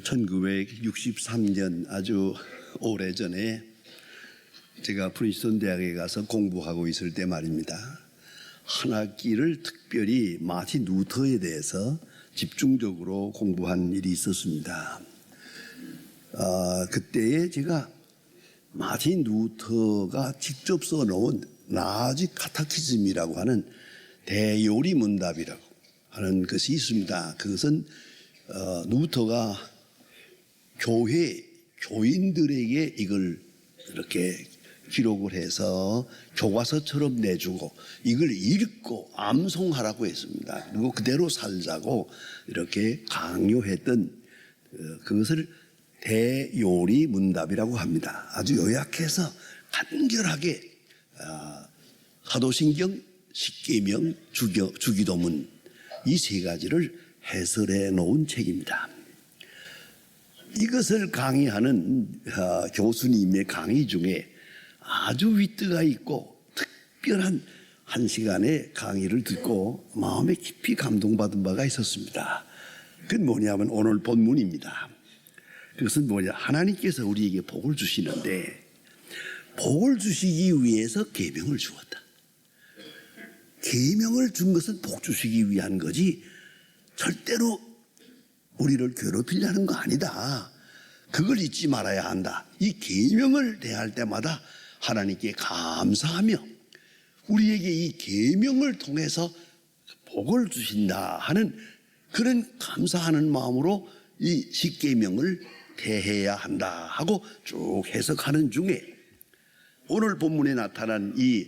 1963년 아주 오래전에 제가 프린스턴 대학에 가서 공부하고 있을 때 말입니다. 한 학기를 특별히 마틴 루터에 대해서 집중적으로 공부한 일이 있었습니다. 그때에 제가 마틴 루터가 직접 써놓은 라지 카타키즘이라고 하는 대요리 문답이라고 하는 것이 있습니다. 그것은 루터가 교인들에게 이걸 이렇게 기록을 해서 교과서처럼 내주고 이걸 읽고 암송하라고 했습니다. 그리고 그대로 살자고 이렇게 강요했던 그것을 대요리 문답이라고 합니다. 아주 요약해서 간결하게 사도신경, 십계명, 주기도문 이 세 가지를 해설해 놓은 책입니다. 이것을 강의하는 교수님의 강의 중에 아주 위트가 있고 특별한 한 시간의 강의를 듣고 마음에 깊이 감동받은 바가 있었습니다. 그건 뭐냐면 오늘 본문입니다. 그것은 뭐냐, 하나님께서 우리에게 복을 주시는데 복을 주시기 위해서 계명을 주었다. 계명을 준 것은 복 주시기 위한 거지 절대로 우리를 괴롭히려는 거 아니다. 그걸 잊지 말아야 한다. 이 계명을 대할 때마다 하나님께 감사하며 우리에게 이 계명을 통해서 복을 주신다 하는 그런 감사하는 마음으로 이 십계명을 대해야 한다 하고 쭉 해석하는 중에 오늘 본문에 나타난 이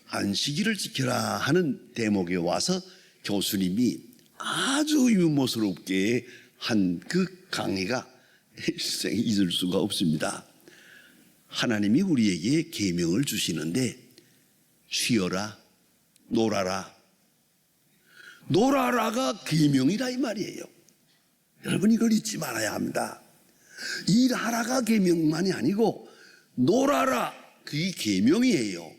안식일을 지켜라 하는 대목에 와서 교수님이 아주 유머스럽게 한 그 강의가 일생에 잊을 수가 없습니다. 하나님이 우리에게 계명을 주시는데 쉬어라, 놀아라. 놀아라가 계명이라 이 말이에요. 여러분 이걸 잊지 말아야 합니다. 일하라가 계명만이 아니고 놀아라 그게 계명이에요.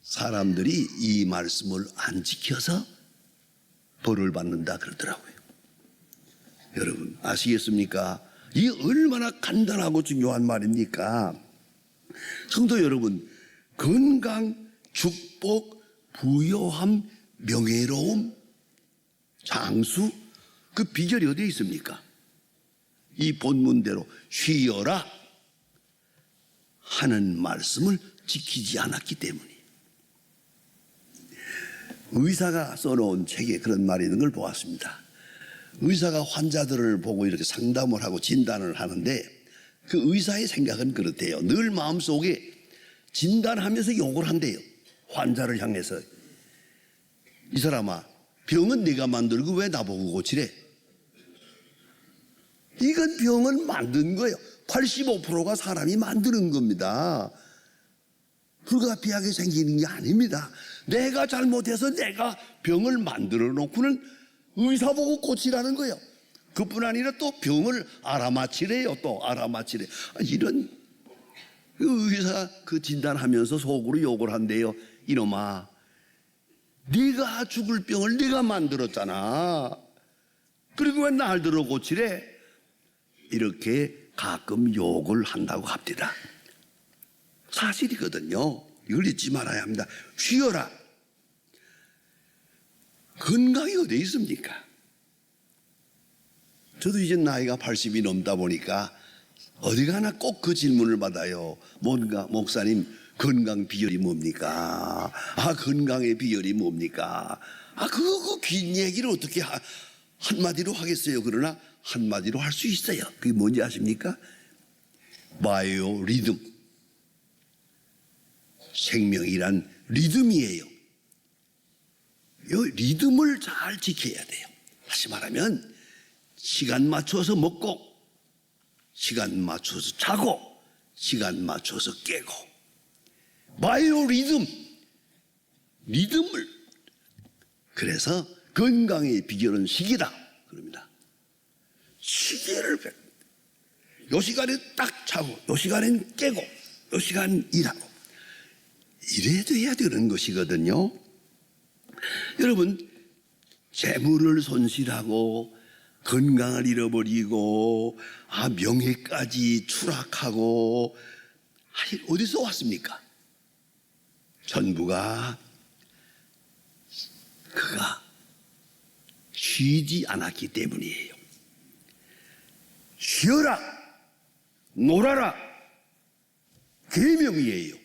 사람들이 이 말씀을 안 지켜서 벌을 받는다 그러더라고요. 여러분 아시겠습니까? 이 얼마나 간단하고 중요한 말입니까? 성도 여러분, 건강, 축복, 부요함, 명예로움, 장수 그 비결이 어디에 있습니까? 이 본문대로 쉬어라 하는 말씀을 지키지 않았기 때문이에요. 의사가 써놓은 책에 그런 말이 있는 걸 보았습니다. 의사가 환자들을 보고 이렇게 상담을 하고 진단을 하는데 그 의사의 생각은 그렇대요. 늘 마음속에 진단하면서 욕을 한대요. 환자를 향해서. 이 사람아, 병은 네가 만들고 왜 나보고 고치래? 이건 병은 만든 거예요. 85%가 사람이 만드는 겁니다. 불가피하게 생기는 게 아닙니다. 내가 잘못해서 내가 병을 만들어 놓고는 의사 보고 고치라는 거예요. 그뿐 아니라 또 병을 알아맞히래요. 또 알아맞히래. 이런 의사 그 진단하면서 속으로 욕을 한대요. 이놈아, 네가 죽을 병을 네가 만들었잖아. 그리고 왜 날 들어 고치래? 이렇게 가끔 욕을 한다고 합니다. 사실이거든요. 이걸 잊지 말아야 합니다. 쉬어라. 건강이 어디 있습니까? 저도 이제 나이가 80이 넘다 보니까 어디 가나 꼭 그 질문을 받아요. 뭔가 목사님 건강 비결이 뭡니까? 건강의 비결이 뭡니까? 그거 긴 얘기를 어떻게 한마디로 하겠어요? 그러나 한마디로 할 수 있어요. 그게 뭔지 아십니까? 바이오 리듬. 생명이란 리듬이에요. 이 리듬을 잘 지켜야 돼요. 다시 말하면 시간 맞춰서 먹고 시간 맞춰서 자고 시간 맞춰서 깨고 바이오 리듬을 그래서 건강의 비결은 시기다 그럽니다. 시계를 요 시간에 딱 자고 요 시간엔 깨고 요 시간 일하고 이래야 돼야 되는 것이거든요. 여러분 재물을 손실하고 건강을 잃어버리고 명예까지 추락하고 어디서 왔습니까? 전부가 그가 쉬지 않았기 때문이에요. 쉬어라, 놀아라, 계명이에요.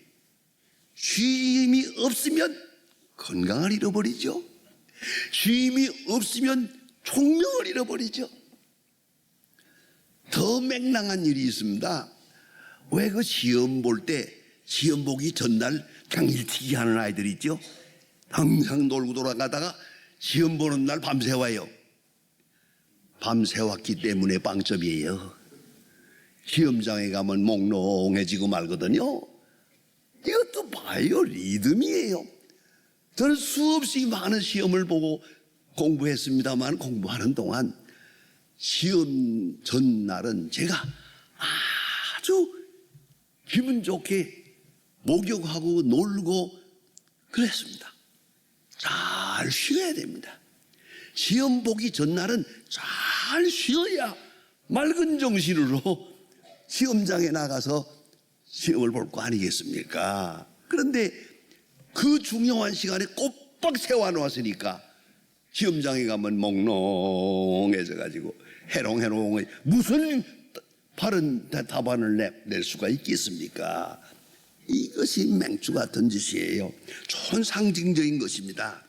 쉼이 없으면 건강을 잃어버리죠. 쉼이 없으면 총명을 잃어버리죠. 더 맹랑한 일이 있습니다. 왜 그 시험 볼 때 시험 보기 전날 당일치기 하는 아이들 있죠? 항상 놀고 돌아가다가 시험 보는 날 밤새 와요. 밤새 왔기 때문에 빵점이에요. 시험장에 가면 몽롱해지고 말거든요. 이것도 봐요. 리듬이에요. 저는 수없이 많은 시험을 보고 공부했습니다만 공부하는 동안 시험 전날은 제가 아주 기분 좋게 목욕하고 놀고 그랬습니다. 잘 쉬어야 됩니다. 시험 보기 전날은 잘 쉬어야 맑은 정신으로 시험장에 나가서 시험을 볼 거 아니겠습니까? 그런데 그 중요한 시간에 꼬박 세워놓았으니까 시험장에 가면 몽롱해져 가지고 해롱해롱해 무슨 바른 답안을 낼 수가 있겠습니까? 이것이 맹주 같은 짓이에요. 좋은 상징적인 것입니다.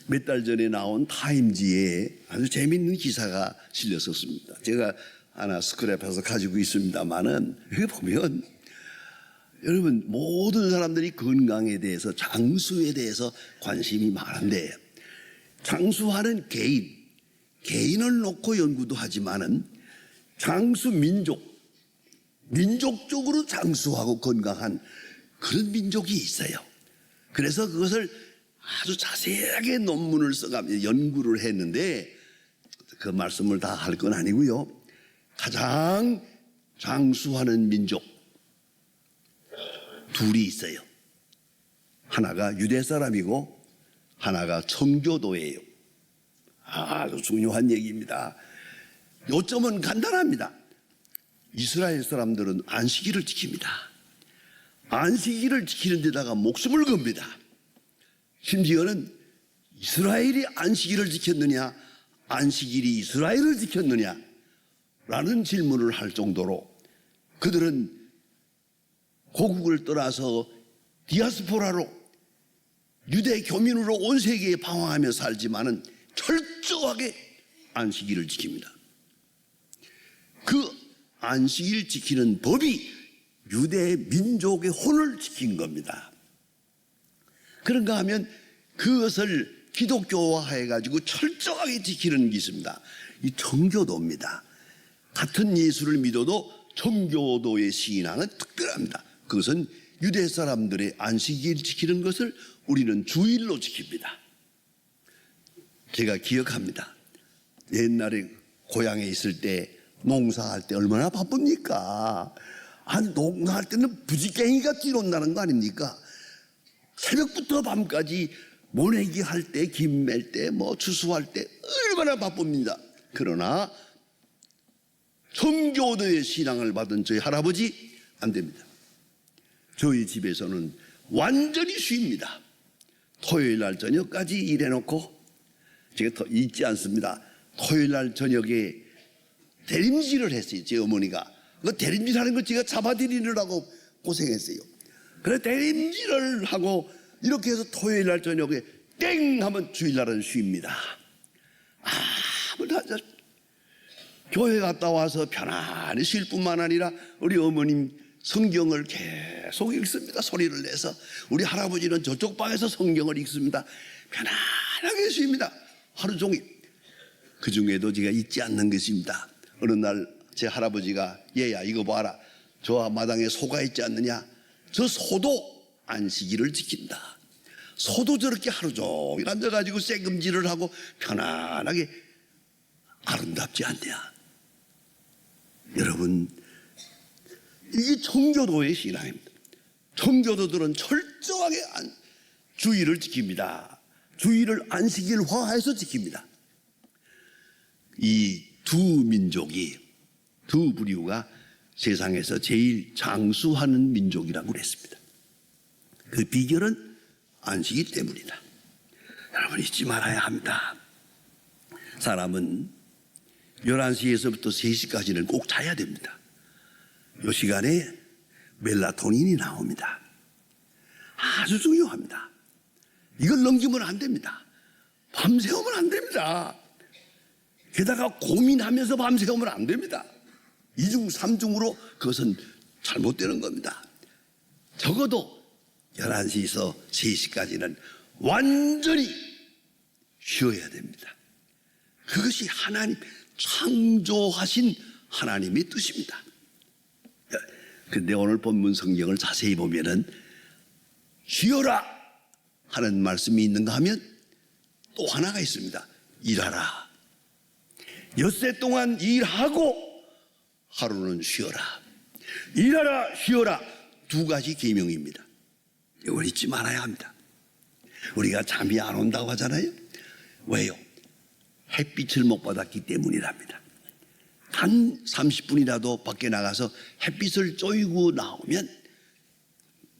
몇 달 전에 나온 타임지에 아주 재미있는 기사가 실렸었습니다. 제가 하나 스크랩해서 가지고 있습니다만은 여기 보면 여러분 모든 사람들이 건강에 대해서 장수에 대해서 관심이 많은데 장수하는 개인을 놓고 연구도 하지만은 장수 민족적으로 장수하고 건강한 그런 민족이 있어요. 그래서 그것을 아주 자세하게 논문을 써가면서 연구를 했는데 그 말씀을 다 할 건 아니고요. 가장 장수하는 민족 둘이 있어요. 하나가 유대 사람이고 하나가 청교도예요. 아주 중요한 얘기입니다. 요점은 간단합니다. 이스라엘 사람들은 안식일을 지킵니다. 안식일을 지키는 데다가 목숨을 겁니다. 심지어는 이스라엘이 안식일을 지켰느냐 안식일이 이스라엘을 지켰느냐 라는 질문을 할 정도로 그들은 고국을 떠나서 디아스포라로 유대 교민으로 온 세계에 방황하며 살지만은 철저하게 안식일을 지킵니다. 그 안식일 지키는 법이 유대 민족의 혼을 지킨 겁니다. 그런가 하면 그것을 기독교화해 가지고 철저하게 지키는 게 있습니다. 이 청교도입니다. 같은 예수를 믿어도 청교도의 신앙은 특별합니다. 그것은 유대 사람들의 안식일 지키는 것을 우리는 주일로 지킵니다. 제가 기억합니다. 옛날에 고향에 있을 때 농사할 때 얼마나 바쁩니까? 농사할 때는 부지깽이가 뛰어온다는 거 아닙니까? 새벽부터 밤까지 모내기 할 때, 김 맬 때, 추수할 때 얼마나 바쁩니다. 그러나 청교도의 신앙을 받은 저희 할아버지 안 됩니다. 저희 집에서는 완전히 쉽니다. 토요일 날 저녁까지 일해놓고 제가 더 잊지 않습니다. 토요일 날 저녁에 대림질을 했어요. 제 어머니가 그 대림질하는 거 제가 잡아드리느라고 고생했어요. 그래 대림질을 하고 이렇게 해서 토요일 날 저녁에 땡 하면 주일날은 쉽니다. 아무도 안 잤습니다. 교회 갔다 와서 편안히 쉴 뿐만 아니라 우리 어머님 성경을 계속 읽습니다. 소리를 내서 우리 할아버지는 저쪽 방에서 성경을 읽습니다. 편안하게 쉽니다. 하루 종일. 그 중에도 제가 잊지 않는 것입니다. 어느 날 제 할아버지가 얘야 이거 봐라. 저 마당에 소가 있지 않느냐. 저 소도 안식일을 지킨다. 소도 저렇게 하루 종일 앉아가지고 쇠금질을 하고 편안하게 아름답지 않냐. 여러분 이게 청교도의 신앙입니다. 청교도들은 철저하게 주일을 지킵니다. 주일을 안식일화해서 지킵니다. 이 두 민족이, 두 부류가 세상에서 제일 장수하는 민족이라고 그랬습니다. 그 비결은 안식이 때문이다. 여러분 잊지 말아야 합니다. 사람은 11시에서부터 3시까지는 꼭 자야 됩니다. 이 시간에 멜라토닌이 나옵니다. 아주 중요합니다. 이걸 넘기면 안 됩니다. 밤새우면 안 됩니다. 게다가 고민하면서 밤새우면 안 됩니다. 2중 3중으로 그것은 잘못되는 겁니다. 적어도 11시에서 3시까지는 완전히 쉬어야 됩니다. 그것이 하나님 창조하신 하나님의 뜻입니다. 근데 오늘 본문 성경을 자세히 보면은 쉬어라 하는 말씀이 있는가 하면 또 하나가 있습니다. 일하라. 엿새 동안 일하고 하루는 쉬어라. 일하라, 쉬어라. 두 가지 계명입니다. 이걸 잊지 말아야 합니다. 우리가 잠이 안 온다고 하잖아요. 왜요? 햇빛을 못 받았기 때문이랍니다. 단 30분이라도 밖에 나가서 햇빛을 쬐고 나오면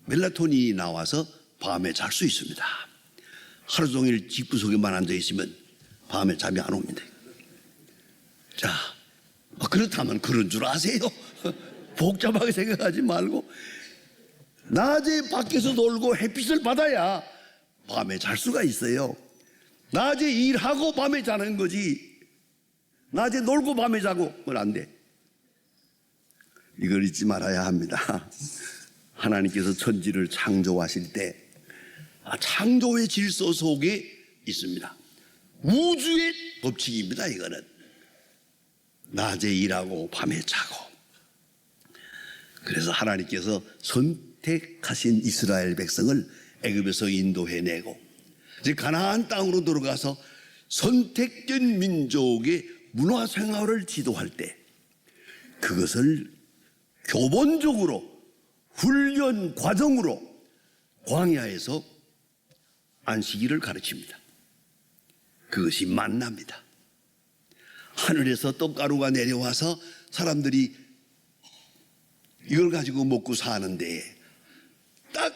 멜라토닌이 나와서 밤에 잘 수 있습니다. 하루 종일 집구석에만 앉아 있으면 밤에 잠이 안 옵니다. 자, 그렇다면 그런 줄 아세요? 복잡하게 생각하지 말고 낮에 밖에서 놀고 햇빛을 받아야 밤에 잘 수가 있어요. 낮에 일하고 밤에 자는 거지. 낮에 놀고 밤에 자고 그건 안 돼. 이걸 잊지 말아야 합니다. 하나님께서 천지를 창조하실 때 창조의 질서 속에 있습니다. 우주의 법칙입니다. 이거는 낮에 일하고 밤에 자고. 그래서 하나님께서 선택하신 이스라엘 백성을 애굽에서 인도해내고 이제 가나안 땅으로 들어가서 선택된 민족의 문화 생활을 지도할 때 그것을 교본적으로 훈련 과정으로 광야에서 안식일을 가르칩니다. 그것이 만나입니다. 하늘에서 떡가루가 내려와서 사람들이 이걸 가지고 먹고 사는데 딱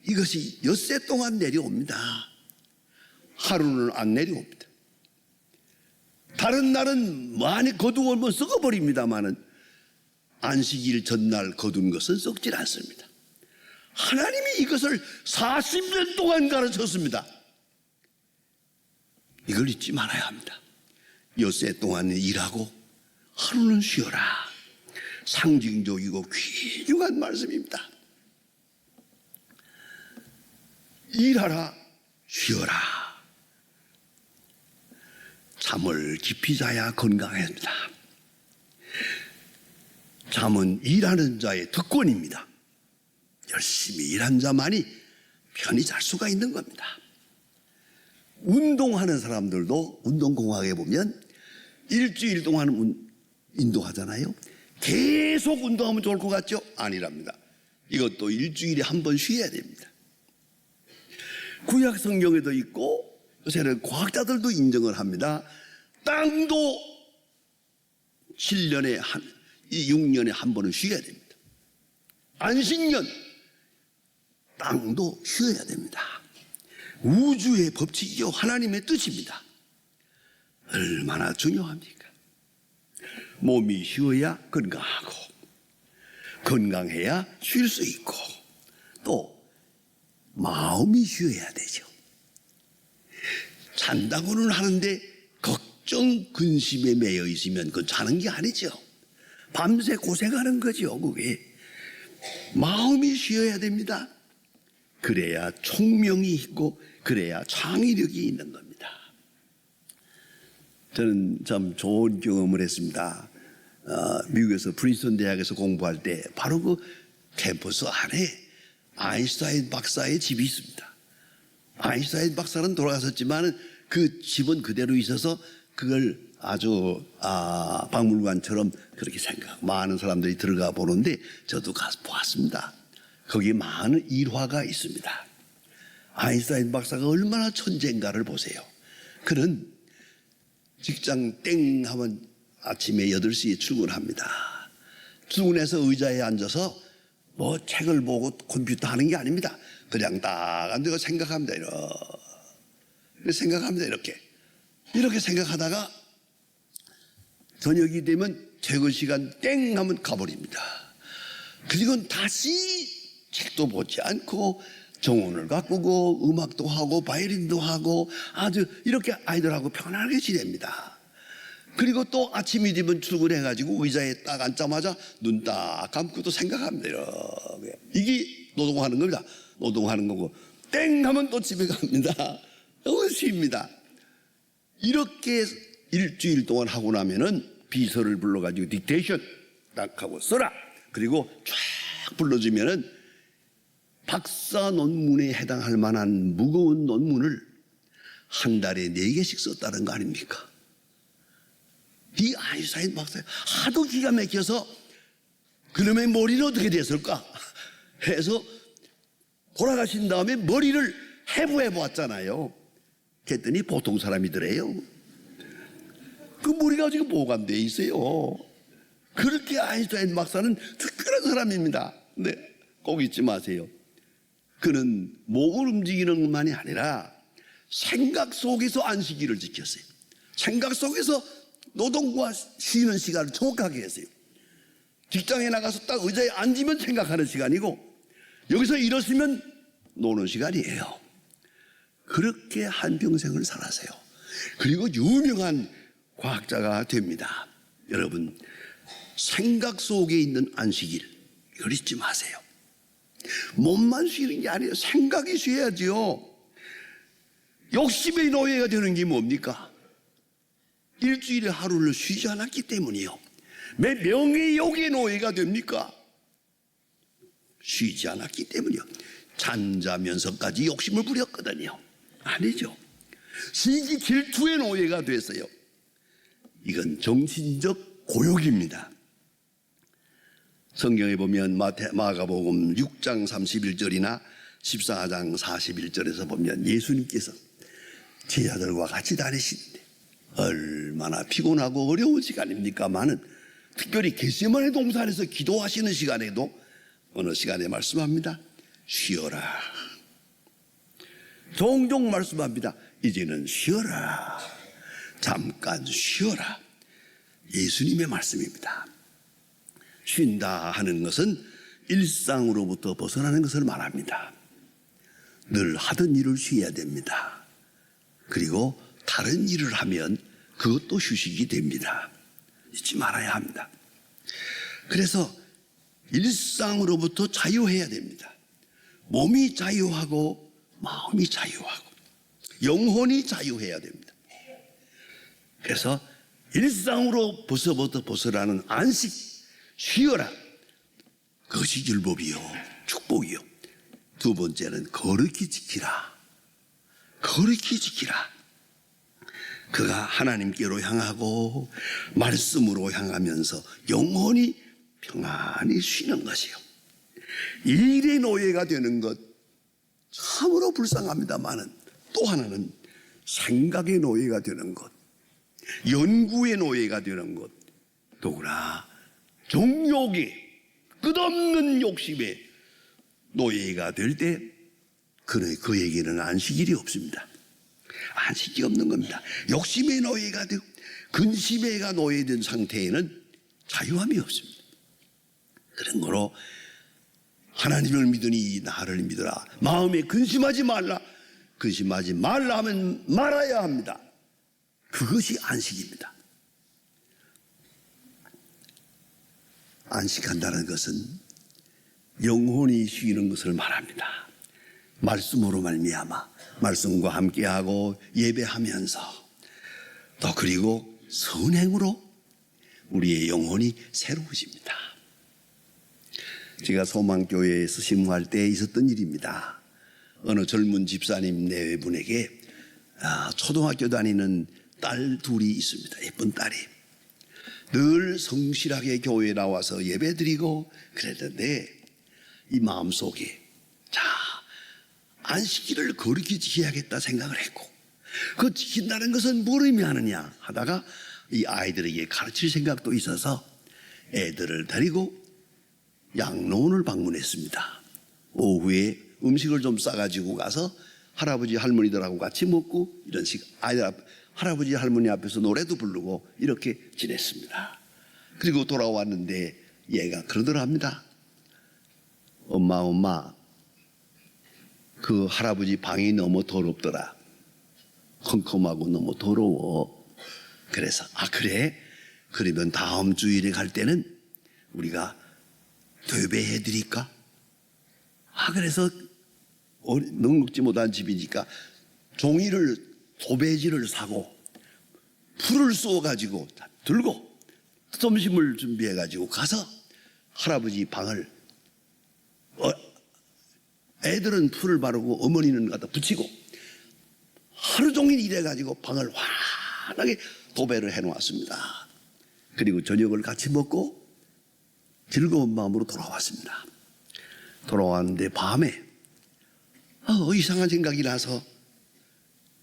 이것이 엿새 동안 내려옵니다. 하루는 안 내려옵니다. 다른 날은 많이 거두면 썩어버립니다만은 안식일 전날 거둔 것은 썩질 않습니다. 하나님이 이것을 40년 동안 가르쳤습니다. 이걸 잊지 말아야 합니다. 엿새 동안 일하고 하루는 쉬어라. 상징적이고 귀중한 말씀입니다. 일하라, 쉬어라. 잠을 깊이 자야 건강합니다. 잠은 일하는 자의 특권입니다. 열심히 일한 자만이 편히 잘 수가 있는 겁니다. 운동하는 사람들도 운동공학에 보면 일주일 동안 운동하잖아요. 계속 운동하면 좋을 것 같죠? 아니랍니다. 이것도 일주일에 한 번 쉬어야 됩니다. 구약 성경에도 있고 요새는 과학자들도 인정을 합니다. 땅도 7년에 6년에 한 번은 쉬어야 됩니다. 안식년 땅도 쉬어야 됩니다. 우주의 법칙이요 하나님의 뜻입니다. 얼마나 중요합니까? 몸이 쉬어야 건강하고 건강해야 쉴 수 있고 또 마음이 쉬어야 되죠. 잔다고는 하는데 걱정 근심에 매여 있으면 그건 자는 게 아니죠. 밤새 고생하는 거죠. 그게 마음이 쉬어야 됩니다. 그래야 총명이 있고 그래야 창의력이 있는 겁니다. 저는 참 좋은 경험을 했습니다. 미국에서 프린스턴 대학에서 공부할 때 바로 그 캠퍼스 안에 아인슈타인 박사의 집이 있습니다. 아인슈타인 박사는 돌아가셨지만 그 집은 그대로 있어서 그걸 아주 박물관처럼 그렇게 생각 많은 사람들이 들어가 보는데 저도 가서 보았습니다. 거기에 많은 일화가 있습니다. 아인슈타인 박사가 얼마나 천재인가를 보세요. 그는 직장 땡 하면 아침에 8시에 출근합니다. 출근해서 의자에 앉아서 뭐 책을 보고 컴퓨터 하는 게 아닙니다. 그냥 딱 앉아서 생각합니다. 이렇게 생각합니다. 이렇게 생각하다가 저녁이 되면 퇴근 시간 땡 하면 가버립니다. 그리고 다시 책도 보지 않고 정원을 가꾸고 음악도 하고 바이올린도 하고 아주 이렇게 아이들하고 편안하게 지냅니다. 그리고 또 아침이 되면 출근해가지고 의자에 딱 앉자마자 눈 딱 감고 또 생각합니다. 이렇게. 이게 노동하는 겁니다. 노동하는 거고 땡 하면 또 집에 갑니다. 너무 쉽니다. 이렇게 일주일 동안 하고 나면은 비서를 불러가지고 딕테이션 딱 하고 써라. 그리고 쫙 불러주면은 박사 논문에 해당할 만한 무거운 논문을 한 달에 4개씩 썼다는 거 아닙니까? 이 아인슈타인 박사 하도 기가 막혀서 그놈의 머리는 어떻게 됐을까 해서 돌아가신 다음에 머리를 해부해 보았잖아요. 그랬더니 보통 사람이더래요. 그 머리가 지금 보관되어 있어요. 그렇게 아인슈타인 박사는 특별한 사람입니다. 네, 꼭 잊지 마세요. 그는 몸을 움직이는 것만이 아니라 생각 속에서 안식일을 지켰어요. 생각 속에서 노동과 쉬는 시간을 정확하게 했어요. 직장에 나가서 딱 의자에 앉으면 생각하는 시간이고 여기서 일었으면 노는 시간이에요. 그렇게 한평생을 살았어요. 그리고 유명한 과학자가 됩니다. 여러분, 생각 속에 있는 안식일 이걸 잊지 마세요. 몸만 쉬는 게 아니에요. 생각이 쉬어야죠. 욕심의 노예가 되는 게 뭡니까? 일주일에 하루를 쉬지 않았기 때문이요. 내 명예욕의 노예가 됩니까? 쉬지 않았기 때문이요. 잠자면서까지 욕심을 부렸거든요. 아니죠. 시기 질투의 노예가 됐어요. 이건 정신적 고욕입니다. 성경에 보면 마가복음 6장 31절이나 14장 41절에서 보면 예수님께서 제자들과 같이 다니시는데 얼마나 피곤하고 어려운 시간입니까마는 특별히 겟세마네 동산에서 기도하시는 시간에도 어느 시간에 말씀합니다. 쉬어라. 종종 말씀합니다. 이제는 쉬어라. 잠깐 쉬어라. 예수님의 말씀입니다. 쉰다 하는 것은 일상으로부터 벗어나는 것을 말합니다. 늘 하던 일을 쉬어야 됩니다. 그리고 다른 일을 하면 그것도 휴식이 됩니다. 잊지 말아야 합니다. 그래서 일상으로부터 자유해야 됩니다. 몸이 자유하고 마음이 자유하고 영혼이 자유해야 됩니다. 그래서 일상으로 벗어나는 안식, 쉬어라. 그것이 율법이요, 축복이요. 두 번째는 거룩히 지키라. 거룩히 지키라. 그가 하나님께로 향하고 말씀으로 향하면서 영혼이 평안히 쉬는 것이요. 일의 노예가 되는 것 참으로 불쌍합니다만은 또 하나는 생각의 노예가 되는 것, 연구의 노예가 되는 것, 더구나 정욕의 끝없는 욕심의 노예가 될 때 그에게는 안식일이 없습니다. 안식이 없는 겁니다. 욕심의 노예가 되고 근심의 노예된 상태에는 자유함이 없습니다. 그런 거로 하나님을 믿으니 나를 믿으라. 마음에 근심하지 말라. 근심하지 말라 하면 말아야 합니다. 그것이 안식입니다. 안식한다는 것은 영혼이 쉬는 것을 말합니다. 말씀으로 말미암아 말씀과 함께하고 예배하면서 또 그리고 선행으로 우리의 영혼이 새로워집니다. 제가 소망교회에서 심무할 때 있었던 일입니다. 어느 젊은 집사님 네분에게 초등학교 다니는 딸 둘이 있습니다. 예쁜 딸이. 늘 성실하게 교회에 나와서 예배드리고 그랬는데 이 마음속에 안식일을 거룩히 지켜야겠다 생각을 했고 그 지킨다는 것은 뭘 의미하느냐 하다가 이 아이들에게 가르칠 생각도 있어서 애들을 데리고 양로원을 방문했습니다. 오후에 음식을 좀 싸가지고 가서 할아버지 할머니들하고 같이 먹고 이런 할아버지 할머니 앞에서 노래도 부르고 이렇게 지냈습니다. 그리고 돌아왔는데 얘가 그러더랍니다. 엄마 그 할아버지 방이 너무 더럽더라. 컴컴하고 너무 더러워. 그래서 그래? 그러면 다음 주일에 갈 때는 우리가 되배해 드릴까? 그래서 넉넉지 못한 집이니까 종이를 도배지를 사고 풀을 쏘가지고 들고 점심을 준비해가지고 가서 할아버지 방을 애들은 풀을 바르고 어머니는 갖다 붙이고 하루 종일 일해가지고 방을 환하게 도배를 해놓았습니다. 그리고 저녁을 같이 먹고 즐거운 마음으로 돌아왔습니다. 돌아왔는데 밤에 이상한 생각이 나서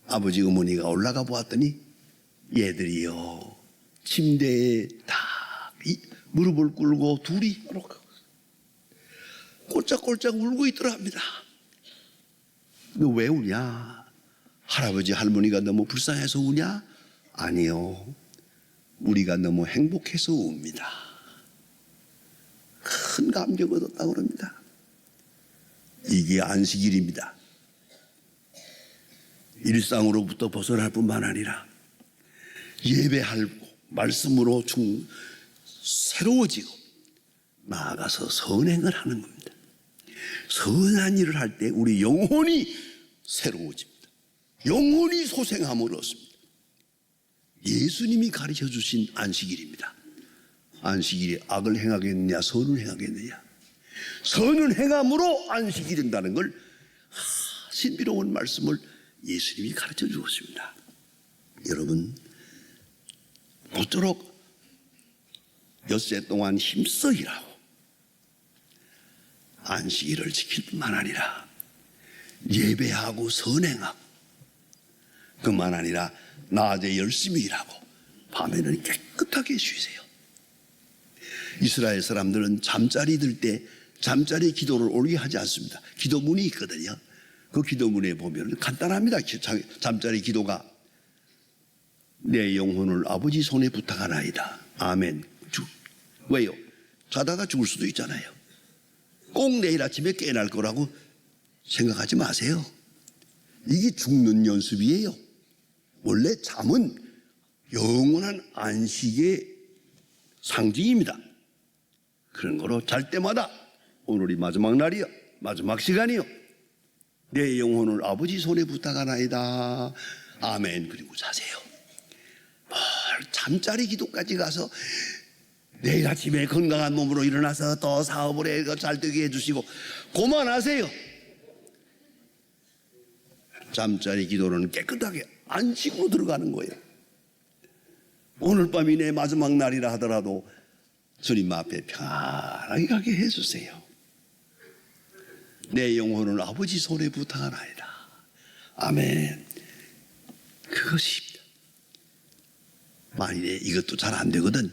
아버지 어머니가 올라가 보았더니 얘들이요 침대에 다 무릎을 꿇고 둘이 꼴짝꼴짝 울고 있더랍니다. 너 왜 우냐? 할아버지 할머니가 너무 불쌍해서 우냐? 아니요, 우리가 너무 행복해서 웁니다. 큰 감격을 얻었다고 그럽니다. 이게 안식일입니다. 일상으로부터 벗어날 뿐만 아니라 예배할 말씀으로 새로워지고 나아가서 선행을 하는 겁니다. 선한 일을 할 때 우리 영혼이 새로워집니다. 영혼이 소생함을 얻습니다. 예수님이 가르쳐 주신 안식일입니다. 안식일에 악을 행하겠느냐 선을 행하겠느냐. 선을 행함으로 안식이 된다는 걸 신비로운 말씀을 예수님이 가르쳐 주었습니다. 여러분 모쪼록 엿새 동안 힘써 일하고 안식일을 지킬 뿐만 아니라 예배하고 선행하고 그만 아니라 낮에 열심히 일하고 밤에는 깨끗하게 쉬세요. 이스라엘 사람들은 잠자리 들 때 잠자리 기도를 올게 하지 않습니다. 기도문이 있거든요. 그 기도문에 보면 간단합니다. 잠자리 기도가 내 영혼을 아버지 손에 부탁하나이다. 아멘. 왜요? 자다가 죽을 수도 있잖아요. 꼭 내일 아침에 깨어날 거라고 생각하지 마세요. 이게 죽는 연습이에요. 원래 잠은 영원한 안식의 상징입니다. 그런 거로 잘 때마다 오늘이 마지막 날이요, 마지막 시간이요, 내 영혼을 아버지 손에 부탁하나이다. 아멘. 그리고 자세요. 잠자리 기도까지 가서 내일 아침에 건강한 몸으로 일어나서 또 사업을 해 잘 되게 해주시고 그만하세요. 잠자리 기도는 깨끗하게 안식으로 들어가는 거예요. 오늘 밤이 내 마지막 날이라 하더라도 주님 앞에 편하게 가게 해주세요. 내 영혼을 아버지 손에 부탁하나이다. 아멘. 그것입니다. 만일에 이것도 잘 안 되거든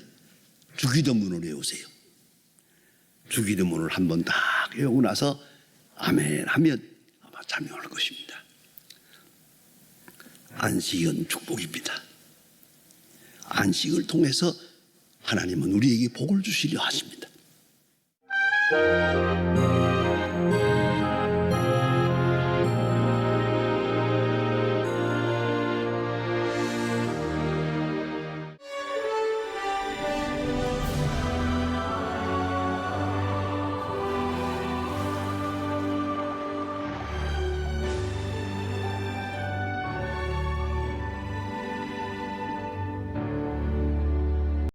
주기도문을 외우세요. 주기도문을 한번 딱 외우고 나서 아멘 하면 아마 잠이 올 것입니다. 안식은 축복입니다. 안식을 통해서 하나님은 우리에게 복을 주시려 하십니다.